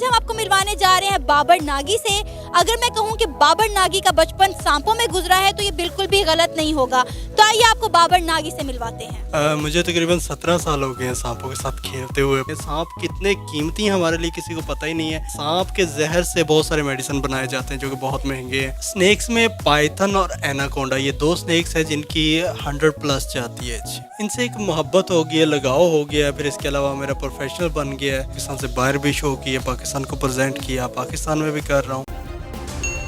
आज हम आपको मिलवाने जा रहे हैं बाबर नागी से। अगर मैं कहूं कि बाबर नागी का बचपन सांपों में गुजरा है तो ये बिल्कुल भी गलत नहीं होगा। तो आइए आपको बाबर नागी से मिलवाते हैं। मुझे तकरीबन 17 साल हो गए हैं सांपों के साथ खेलते हुए। ये सांप कितने कीमती हैं हमारे लिए किसी को पता ही नहीं है। सांप के जहर से बहुत सारे मेडिसिन बनाए जाते हैं जो कि बहुत महंगे हैं। स्नेक्स में पाइथन और एनाकोंडा, ये दो स्नेक्स हैं जिनकी 100+ जाती है। इनसे एक मोहब्बत हो गई है, लगाव हो गया है। फिर इसके अलावा मेरा प्रोफेशनल बन गया है। पाकिस्तान से बाहर भी शो किया, पाकिस्तान को प्रेजेंट किया, पाकिस्तान में भी कर रहा हूँ।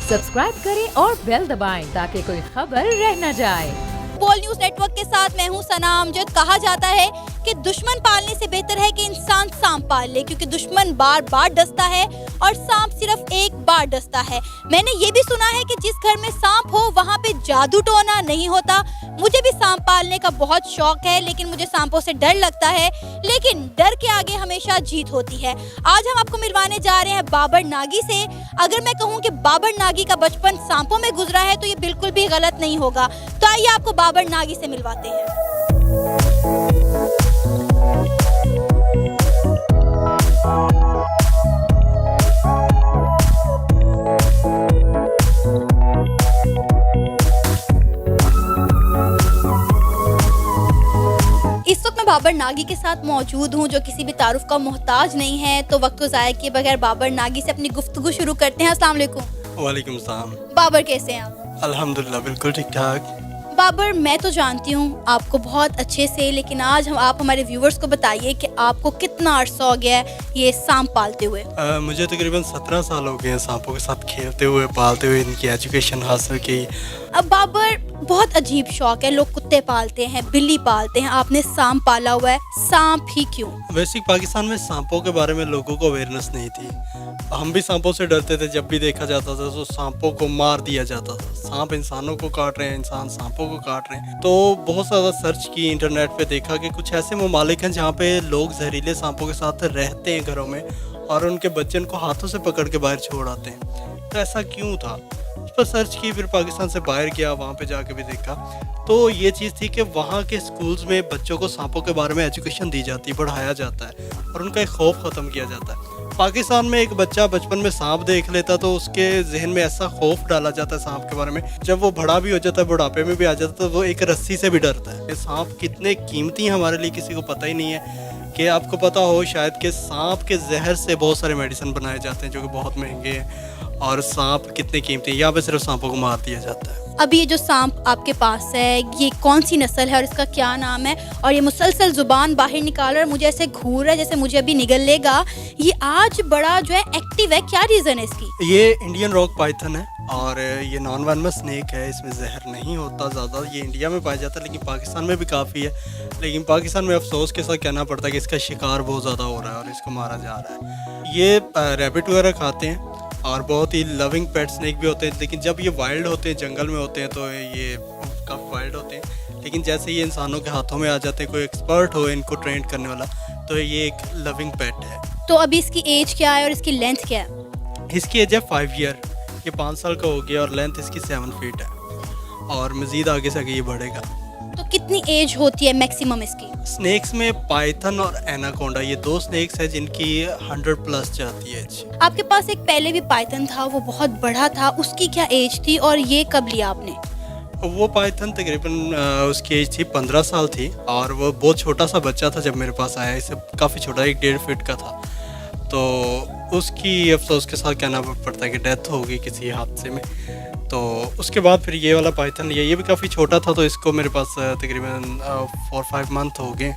सब्सक्राइब करें और बेल दबाएं ताकि कोई खबर रह न जाए। बोल न्यूज नेटवर्क के साथ मैं हूं सना अमजद। कहा जाता है कि दुश्मन पालने से बेहतर है कि इंसान सांप पाल ले, क्योंकि दुश्मन बार बार डसता है और सांप सिर्फ एक बार डसता है। मैंने ये भी सुना है कि जिस घर में सांप हो वहाँ पे जादू टोना नहीं होता। मुझे भी सांप पालने का बहुत शौक है, लेकिन मुझे सांपों से डर लगता है। लेकिन डर के आगे हमेशा जीत होती है। आज हम आपको मिलवाने जा रहे हैं बाबर नागी से। अगर मैं कहूँ कि बाबर नागी का बचपन सांपों में गुजरा है तो ये बिल्कुल भी गलत नहीं होगा। तो आइए आपको बाबर नागी से मिलवाते हैं। इस वक्त मैं बाबर नागी के साथ मौजूद हूँ, जो किसी भी तारुफ का मोहताज नहीं है। तो वक्त को ज़ाया किए बगैर बाबर नागी से अपनी गुफ्तगू शुरू करते हैं। अस्सलाम वालेकुम। वालेकुम सलाम। बाबर कैसे हैं आप? अल्हम्दुलिल्लाह बिल्कुल ठीक ठाक। बाबर, मैं तो जानती हूँ आपको बहुत अच्छे से, लेकिन आज आप हमारे व्यूवर्स को बताइए कि आपको कितना अरसा हो गया है ये सांप पालते हुए? मुझे तकरीबन 17 साल हो गए हैं सांपों के साथ खेलते हुए, पालते हुए, इनकी एजुकेशन हासिल की। अब बाबर, बहुत अजीब शौक है। लोग कुत्ते पालते हैं, बिल्ली पालते हैं, आपने सांप पाला हुआ है। सांप ही क्यों? वैसे पाकिस्तान में सांपों के बारे में लोगों को अवेयरनेस नहीं थी। हम भी सांपों से डरते थे। जब भी देखा जाता था तो सांपों को मार दिया जाता था। सांप इंसानों को काट रहे हैं, इंसान सांपों को काट रहे हैं। तो बहुत ज़्यादा सर्च की, इंटरनेट पे देखा कि कुछ ऐसे ममालिक हैं जहाँ पे लोग जहरीले सांपों के साथ रहते हैं घरों में और उनके बच्चे उनको हाथों से पकड़ के बाहर छोड़ आते हैं। तो ऐसा क्यों था? उस पर सर्च की, फिर पाकिस्तान से बाहर गया, वहाँ पे जाके भी देखा। तो ये चीज़ थी कि वहाँ के स्कूल्स में बच्चों को सांपों के बारे में एजुकेशन दी जाती है, पढ़ाया जाता है और उनका एक खौफ ख़त्म किया जाता है। पाकिस्तान में एक बच्चा बचपन में सांप देख लेता तो उसके जहन में ऐसा खौफ डाला जाता है सांप के बारे में, जब वो बड़ा भी हो जाता है, बुढ़ापे में भी आ जाता है, तो वो एक रस्सी से भी डरता है। ये सांप कितने कीमती हैं हमारे लिए किसी को पता ही नहीं है। कि आपको पता हो शायद कि सांप के जहर से बहुत सारे मेडिसिन बनाए जाते हैं जो कि बहुत महंगे हैं। और सांप कितने कीमती हैं, यहाँ पे सिर्फ सांपों को मार दिया जाता है। अभी ये जो सांप आपके पास है, ये कौन सी नस्ल है और इसका क्या नाम है? और ये मुसलसल जुबान बाहर निकाल रहा है, मुझे ऐसे घूर रहा है जैसे मुझे अभी निगल लेगा। ये आज बड़ा जो है एक्टिव है, क्या रीज़न है इसकी? ये इंडियन रॉक पाइथन है और ये नॉन वेनमस स्नेक है। इसमें जहर नहीं होता ज़्यादा। ये इंडिया में पाया जाता है, लेकिन पाकिस्तान में भी काफ़ी है। लेकिन पाकिस्तान में अफसोस के साथ कहना पड़ता है कि इसका शिकार बहुत ज़्यादा हो रहा है और इसको मारा जा रहा है। ये रैबिट वगैरह खाते हैं और बहुत ही लविंग पेट स्नेक भी होते हैं। लेकिन जब ये वाइल्ड होते हैं, जंगल में होते हैं, तो ये काफ़ी वाइल्ड होते हैं। लेकिन जैसे ये इंसानों के हाथों में आ जाते हैं, कोई एक्सपर्ट हो इनको ट्रेन करने वाला, तो ये एक लविंग पेट है। तो अभी इसकी एज क्या है और इसकी लेंथ क्या है? इसकी एज है 5 ईयर। ये 5 साल का हो गया और लेंथ इसकी 7 फीट है और मज़ीद आगे से आगे ये बढ़ेगा। तो कितनी एज होती है मैक्सिमम इसकी? स्नेक्स में पाइथन और एनाकोंडा, ये दो स्नेक्स हैं जिनकी 100+ जाती है एज। आपके पास एक पहले भी पाइथन था, वो बहुत बड़ा था, उसकी क्या एज थी और ये कब लिया आपने? वो पाइथन तकरीबन उसकी एज थी 15 साल थी और वो बहुत छोटा सा बच्चा था जब मेरे पास आया। इससे काफ़ी छोटा, 1-1.5 फीट का था। तो उसकी अफसोस के साथ कहना पड़ता है कि डेथ हो गई किसी हादसे में। तो उसके बाद फिर ये वाला पाइथन लिया। ये भी काफ़ी छोटा था, तो इसको मेरे पास तकरीबन 4-5 मंथ हो गए।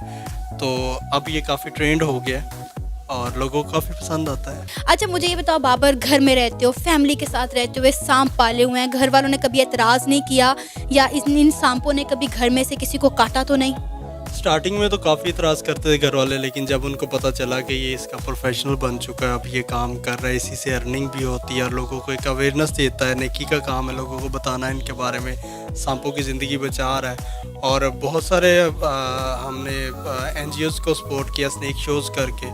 तो अब ये काफ़ी ट्रेंड हो गया और लोगों को काफ़ी पसंद आता है। अच्छा, मुझे ये बताओ बाबर, घर में रहते हो, फैमिली के साथ रहते हुए सांप पाले हुए हैं, घर वालों ने कभी एतराज़ नहीं किया या इन सांपों ने कभी घर में से किसी को काटा तो नहीं? स्टार्टिंग में तो काफ़ी इतराज़ करते थे घर वाले, लेकिन जब उनको पता चला कि ये इसका प्रोफेशनल बन चुका है, अब ये काम कर रहा है, इसी से अर्निंग भी होती है और लोगों को एक अवेयरनेस देता है, नेकी का काम है लोगों को बताना इनके बारे में, सांपों की ज़िंदगी बचा रहा है। और बहुत सारे हमने NGOs को सपोर्ट किया स्नेक शोज़ करके,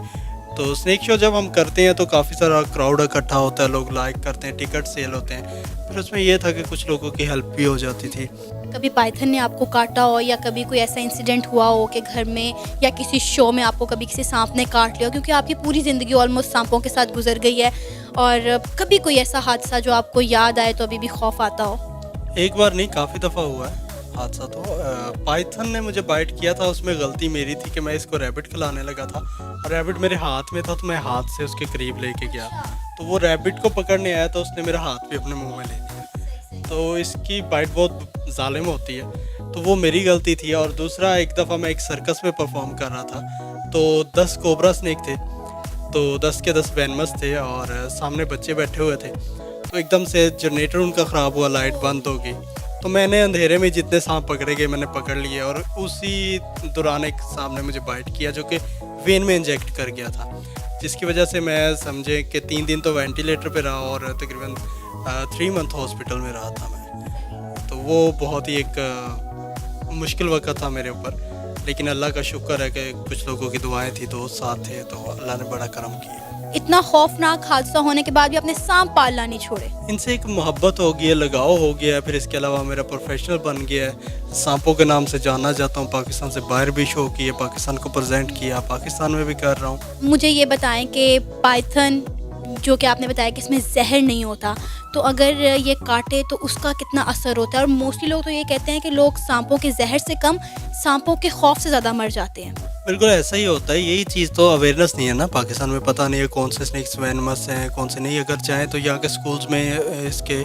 तो स्नेक शो जब हम करते हैं तो काफ़ी सारा क्राउड इकट्ठा होता है, लोग लाइक करते हैं, टिकट सेल होते हैं। फिर उसमें ये था कि कुछ लोगों की हेल्प भी हो जाती थी। कभी पाइथन ने आपको काटा हो या कभी कोई ऐसा इंसिडेंट हुआ हो कि घर में या किसी शो में आपको कभी किसी सांप ने काट लिया हो, क्योंकि आपकी पूरी ज़िंदगी ऑलमोस्ट सांपों के साथ गुजर गई है, और कभी कोई ऐसा हादसा जो आपको याद आए तो अभी भी खौफ आता हो? एक बार नहीं, काफ़ी दफ़ा हुआ है हादसा। तो पाइथन ने मुझे बाइट किया था, उसमें गलती मेरी थी कि मैं इसको रैबिट खिलाने लगा था और रैबिट मेरे हाथ में था, तो मैं हाथ से उसके करीब लेके गया, तो वो रैबिट को पकड़ने आया तो उसने मेरा हाथ भी अपने मुंह में ले लिया। तो इसकी बाइट बहुत जालिम होती है, तो वो मेरी गलती थी। और दूसरा, एक दफ़ा मैं एक सर्कस में परफॉर्म कर रहा था, तो 10 कोबरा स्नेक थे, तो 10 के 10 वेनमस थे और सामने बच्चे बैठे हुए थे। तो एकदम से जनरेटर उनका ख़राब हुआ, लाइट बंद हो गई, तो मैंने अंधेरे में जितने सांप पकड़े गए मैंने पकड़ लिए, और उसी दौरान एक सांप ने मुझे बाइट किया जो कि वेन में इंजेक्ट कर गया था, जिसकी वजह से मैं समझे कि 3 दिन तो वेंटिलेटर पे रहा और तकरीबन 3 मंथ हॉस्पिटल में रहा था मैं। तो वो बहुत ही एक मुश्किल वक्त था मेरे ऊपर, लेकिन अल्लाह का शुक्र है कि कुछ लोगों की दुआएं थी, दोस्त साथ थे, तो अल्लाह ने बड़ा करम किया। इतना खौफनाक हादसा होने के बाद भी आपने सांप पालना नहीं छोड़े? इनसे एक मोहब्बत हो गई है, लगाव हो गया है, फिर इसके अलावा मेरा प्रोफेशनल बन गया है। सांपों के नाम से जाना जाता हूँ, पाकिस्तान से बाहर भी शो किए, पाकिस्तान को प्रेजेंट किया, पाकिस्तान में भी कर रहा हूँ। मुझे ये बताएं कि पाइथन जो कि आपने बताया कि इसमें जहर नहीं होता, तो अगर ये काटे तो उसका कितना असर होता है? और मोस्टली लोग तो ये कहते हैं कि लोग सांपों के जहर से कम सांपों के खौफ से ज़्यादा मर जाते हैं। बिल्कुल ऐसा ही होता है, यही चीज़ तो अवेयरनेस नहीं है ना पाकिस्तान में, पता नहीं है कौन से स्नेक्स वेनमस हैं कौन से नहीं। अगर चाहें तो यहाँ के स्कूल्स में इसके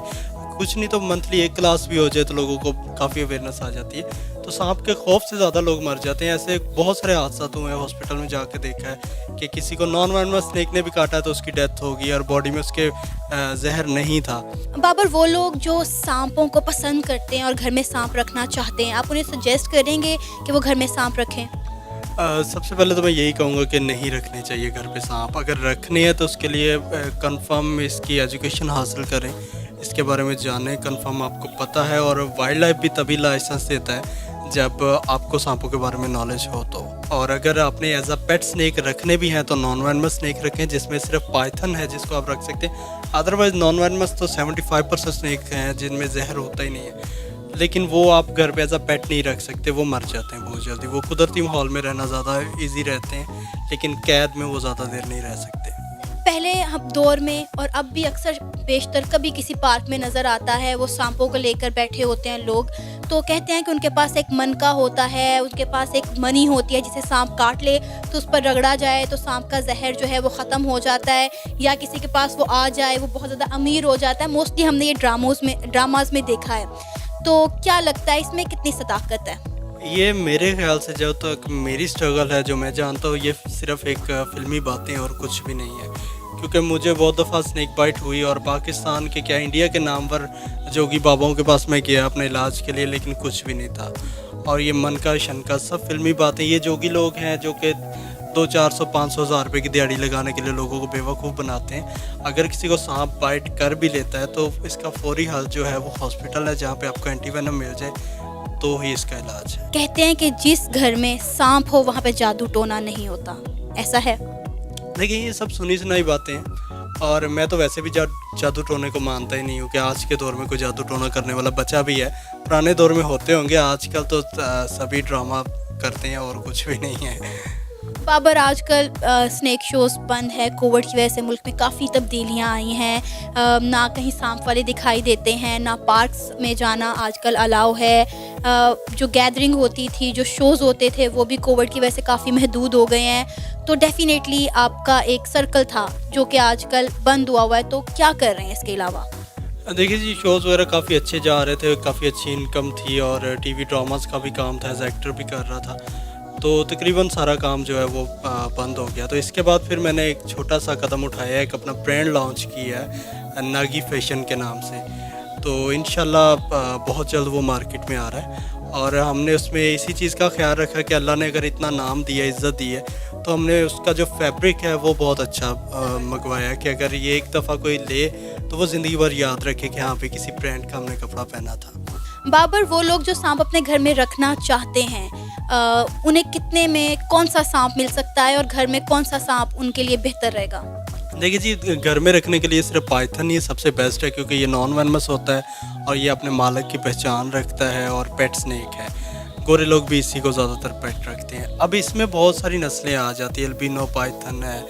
कुछ नहीं तो मंथली एक क्लास भी हो जाए तो लोगों को काफ़ी अवेयरनेस आ जाती है। तो सांप के खौफ से ज़्यादा लोग मर जाते हैं। ऐसे बहुत सारे हादसा हुए हैं, हॉस्पिटल में जाके देखा है कि किसी को नॉन वेनमस स्नेक ने भी काटा तो उसकी डेथ हो गई और बॉडी में उसके जहर नहीं था। बाबर, वो लोग जो सांपों को पसंद करते हैं और घर में सांप रखना चाहते हैं, आप उन्हें सजेस्ट करेंगे कि वो घर में सांप रखें? सबसे पहले तो मैं यही कहूँगा कि नहीं रखने चाहिए घर पे सांप। अगर रखने हैं तो उसके लिए कंफर्म इसकी एजुकेशन हासिल करें, इसके बारे में जानें, कंफर्म आपको पता है। और वाइल्ड लाइफ भी तभी लाइसेंस देता है जब आपको सांपों के बारे में नॉलेज हो तो। और अगर आपने एज अ पेट स्नेक रखने भी हैं तो नॉन वेनमस स्नेक रखें, जिसमें सिर्फ पाइथन है जिसको आप रख सकते हैं। अदरवाइज नॉन वेनमस तो 75% स्नेक हैं जिनमें जहर होता ही नहीं है, लेकिन वो आप घर पे एज अ पेट नहीं रख सकते, वो मर जाते हैं बहुत जल्दी। वो कुदरती माहौल में रहना ज़्यादा इजी रहते हैं, लेकिन कैद में वो ज़्यादा देर नहीं रह सकते। पहले हम दौर में और अब भी अक्सर बेशतर कभी किसी पार्क में नज़र आता है, वो सांपों को लेकर बैठे होते हैं लोग, तो कहते हैं कि उनके पास एक मनका होता है, उनके पास एक मनी होती है, जिसे सांप काट ले तो उस पर रगड़ा जाए तो सांप का जहर जो है वो ख़त्म हो जाता है, या किसी के पास वो आ जाए वो बहुत ज़्यादा अमीर हो जाता है। मोस्टली हमने ये ड्रामाज में देखा है, तो क्या लगता है इसमें कितनी सदाकत है? ये मेरे ख्याल से जब तक मेरी स्ट्रगल है जो मैं जानता हूँ, ये सिर्फ एक फिल्मी बातें और कुछ भी नहीं है। क्योंकि मुझे बहुत दफ़ा स्नेक बाइट हुई और पाकिस्तान के क्या इंडिया के नाम पर जोगी बाबाओं के पास मैं गया अपने इलाज के लिए, लेकिन कुछ भी नहीं था। और ये मन का शनका सब फिल्मी बातें। ये जोगी लोग हैं जो कि 200-400-500 हज़ार रुपये की दिहाड़ी लगाने के लिए लोगों को बेवकूफ़ बनाते हैं। अगर किसी को सांप बाइट कर भी लेता है तो इसका फौरी हल जो है वो हॉस्पिटल है, जहाँ पे आपको एंटीवेनम मिल जाए तो ही इसका इलाज है। कहते हैं कि जिस घर में सांप हो वहाँ पे जादू टोना नहीं होता, ऐसा है? देखिए, ये सब सुनी सुनाई बातें हैं और मैं तो वैसे भी जादू टोने को मानता ही नहीं हूँ कि आज के दौर में कोई जादू टोना करने वाला बचा भी है। पुराने दौर में होते होंगे, आजकल तो सभी ड्रामा करते हैं और कुछ भी नहीं है। बाबर, आजकल स्नेक शोज़ बंद है, कोविड की वजह से मुल्क में काफ़ी तब्दीलियाँ आई हैं। ना कहीं सांप वाले दिखाई देते हैं, ना पार्क्स में जाना आजकल अलाउ है। जो गैदरिंग होती थी, जो शोज़ होते थे, वो भी कोविड की वजह से काफ़ी महदूद हो गए हैं। तो डेफिनेटली आपका एक सर्कल था जो कि आजकल बंद हुआ है, तो क्या कर रहे हैं इसके अलावा? देखिए जी, शोज़ वगैरह काफ़ी अच्छे जा रहे थे, काफ़ी अच्छी इनकम थी और टीवी ड्रामास का भी काम था, एज एक्टर भी कर रहा था, तो तकरीबन सारा काम जो है वो बंद हो गया। तो इसके बाद फिर मैंने एक छोटा सा कदम उठाया, एक अपना ब्रांड लॉन्च किया है नागी फैशन के नाम से। तो इंशाल्लाह बहुत जल्द वो मार्केट में आ रहा है और हमने उसमें इसी चीज़ का ख्याल रखा कि अल्लाह ने अगर इतना नाम दिया, इज़्ज़त दी है, तो हमने उसका जो फैब्रिक है वो बहुत अच्छा मंगवाया कि अगर ये एक दफ़ा कोई ले तो वो ज़िंदगी भर याद रखे कि हाँ पे किसी ब्रांड का हमने कपड़ा पहना था। बाबर, वो लोग जो सांप अपने घर में रखना चाहते हैं, उन्हें कितने में कौन सा सांप मिल सकता है और घर में कौन सा सांप उनके लिए बेहतर रहेगा? देखिए जी, घर में रखने के लिए सिर्फ पाइथन ही सबसे बेस्ट है, क्योंकि ये नॉन वेनमस होता है और ये अपने मालिक की पहचान रखता है और पेट स्नेक है। गोरे लोग भी इसी को ज़्यादातर पेट रखते हैं। अब इसमें बहुत सारी नस्लें आ जाती है, अल्बिनो पाइथन है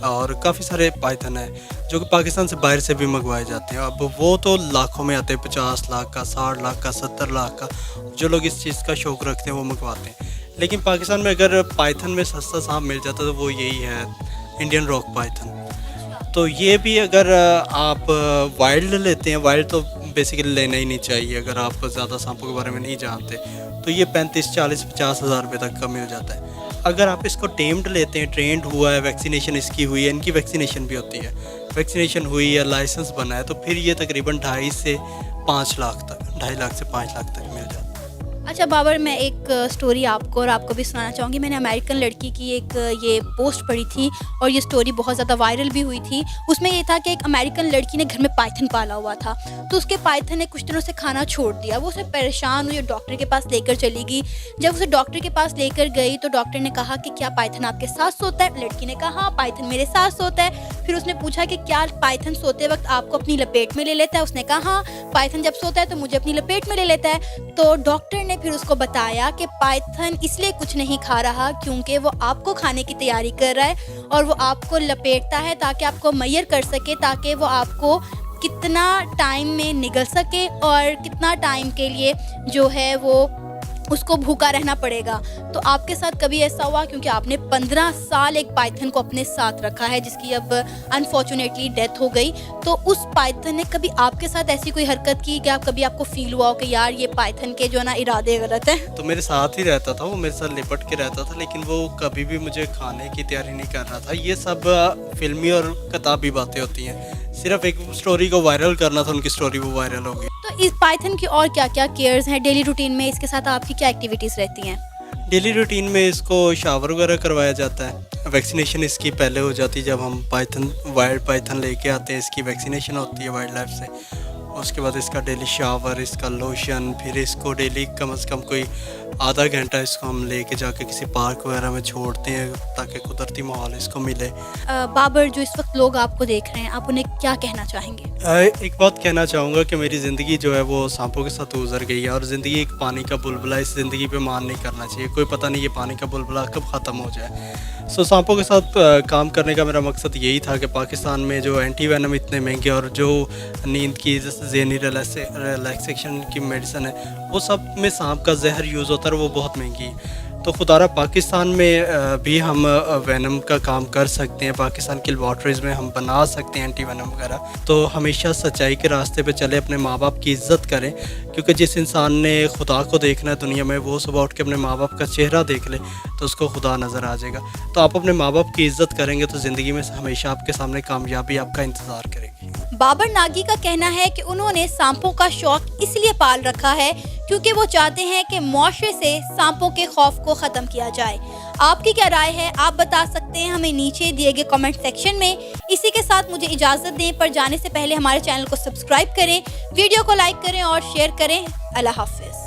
और काफ़ी सारे पाइथन है जो कि पाकिस्तान से बाहर से भी मंगवाए जाते हैं। अब वो तो लाखों में आते हैं, 50 लाख का, 60 लाख का, 70 लाख का। जो लोग इस चीज़ का शौक़ रखते हैं वो मंगवाते हैं। लेकिन पाकिस्तान में अगर पाइथन में सस्ता सांप मिल जाता तो वो यही है, इंडियन रॉक पाइथन। तो ये भी अगर आप वाइल्ड लेते हैं, वाइल्ड तो बेसिकली लेना ही नहीं चाहिए अगर आप ज़्यादा सांपों के बारे में नहीं जानते, तो ये 35, 40, 50 हज़ार रुपये तक का मिल जाता है। अगर आप इसको टेम्ड लेते हैं, ट्रेंड हुआ है, वैक्सीनेशन इसकी हुई है, इनकी वैक्सीनेशन भी होती है, वैक्सीनेशन हुई है, लाइसेंस बना है, तो फिर ये तकरीबन 2.5 से 5 लाख तक, 2.5 लाख से 5 लाख तक मिल जाता है। अच्छा बाबर, मैं एक स्टोरी आपको और आपको भी सुनाना चाहूँगी। मैंने अमेरिकन लड़की की एक ये पोस्ट पढ़ी थी और ये स्टोरी बहुत ज़्यादा वायरल भी हुई थी। उसमें ये था कि एक अमेरिकन लड़की ने घर में पाइथन पाला हुआ था, तो उसके पाइथन ने कुछ दिनों से खाना छोड़ दिया। वो उसे परेशान हुई, डॉक्टर के पास लेकर चली गई। जब उसे डॉक्टर के पास लेकर गई तो डॉक्टर ने कहा कि क्या पाइथन आपके साथ सोता है? लड़की ने कहा हाँ, पाइथन मेरे साथ सोता है। फिर उसने पूछा कि क्या पाइथन सोते वक्त आपको अपनी लपेट में ले लेता है? उसने कहा हाँ, पाइथन जब सोता है तो मुझे अपनी लपेट में ले लेता है। तो डॉक्टर ने फिर उसको बताया कि पाइथन इसलिए कुछ नहीं खा रहा क्योंकि वो आपको खाने की तैयारी कर रहा है और वो आपको लपेटता है ताकि आपको मैयर कर सके, ताकि वो आपको कितना टाइम में निगल सके और कितना टाइम के लिए जो है वो उसको भूखा रहना पड़ेगा। तो आपके साथ कभी ऐसा हुआ, क्योंकि आपने 15 साल एक पाइथन को अपने साथ रखा है जिसकी अब अनफॉर्चुनेटली डेथ हो गई, तो उस पाइथन ने कभी आपके साथ ऐसी कोई हरकत की कि कभी आपको फील हुआ हो कि यार ये पाइथन के जो ना इरादे गलत हैं? तो मेरे साथ ही रहता था, वो मेरे साथ लिपट के रहता था, लेकिन वो कभी भी मुझे खाने की तैयारी नहीं कर रहा था। ये सब फिल्मी और किताबी बातें होती हैं। सिर्फ एक स्टोरी को वायरल करना था, उनकी स्टोरी वो वायरल हो गई। तो इस पाइथन की और क्या क्या केयर्स हैं डेली रूटीन में? इसके साथ आपकी क्या एक्टिविटीज़ रहती हैं? डेली रूटीन में इसको शावर वगैरह करवाया जाता है। वैक्सीनेशन इसकी पहले हो जाती है, जब हम वाइल्ड पाइथन लेके आते हैं इसकी वैक्सीनेशन होती है वाइल्ड लाइफ से। उसके बाद इसका डेली शावर, इसका लोशन, फिर इसको डेली कम से कम कोई आधा घंटा इसको हम लेके जाके किसी पार्क वगैरह में छोड़ते हैं ताकि कुदरती माहौल इसको मिले। बाबर, जो इस वक्त लोग आपको देख रहे हैं, आप उन्हें क्या कहना चाहेंगे? एक बात कहना चाहूँगा कि मेरी ज़िंदगी जो है वो सांपों के साथ गुजर गई है और ज़िंदगी एक पानी का बुलबुला, इस ज़िंदगी पे मान नहीं करना चाहिए। कोई पता नहीं ये पानी का बुलबुला कब ख़त्म हो जाए। सो सांपों के साथ काम करने का मेरा मकसद यही था कि पाकिस्तान में जो एंटी वेनम इतने महंगे और जो नींद की जैसे रिलैक्सेशन की मेडिसिन है, वो सब में सांप का जहर यूज़ होता है, वो बहुत महंगी है। तो खुदारा पाकिस्तान में भी हम वेनम का काम कर सकते हैं, पाकिस्तान की लेबॉर्ट्रीज़ में हम बना सकते हैं एंटी वेनम वगैरह। तो हमेशा सच्चाई के रास्ते पे चले, अपने माँ बाप की इज़्ज़त करें, क्योंकि जिस इंसान ने खुदा को देखना है दुनिया में, वो सुबह उठ के अपने माँ बाप का चेहरा देख ले तो उसको खुदा नज़र आ जाएगा। तो आप अपने माँ बाप की इज़्ज़त करेंगे तो ज़िंदगी में हमेशा आपके सामने कामयाबी आपका इंतज़ार करेगी। बाबर नागी का कहना है कि उन्होंने सांपों का शौक इसलिए पाल रखा है क्योंकि वो चाहते हैं कि मुआशरे से सांपों के खौफ को ख़त्म किया जाए। आपकी क्या राय है? आप बता सकते हैं हमें नीचे दिए गए कमेंट सेक्शन में। इसी के साथ मुझे इजाज़त दें, पर जाने से पहले हमारे चैनल को सब्सक्राइब करें, वीडियो को लाइक करें और शेयर करें। अल्लाह हाफ़िज़।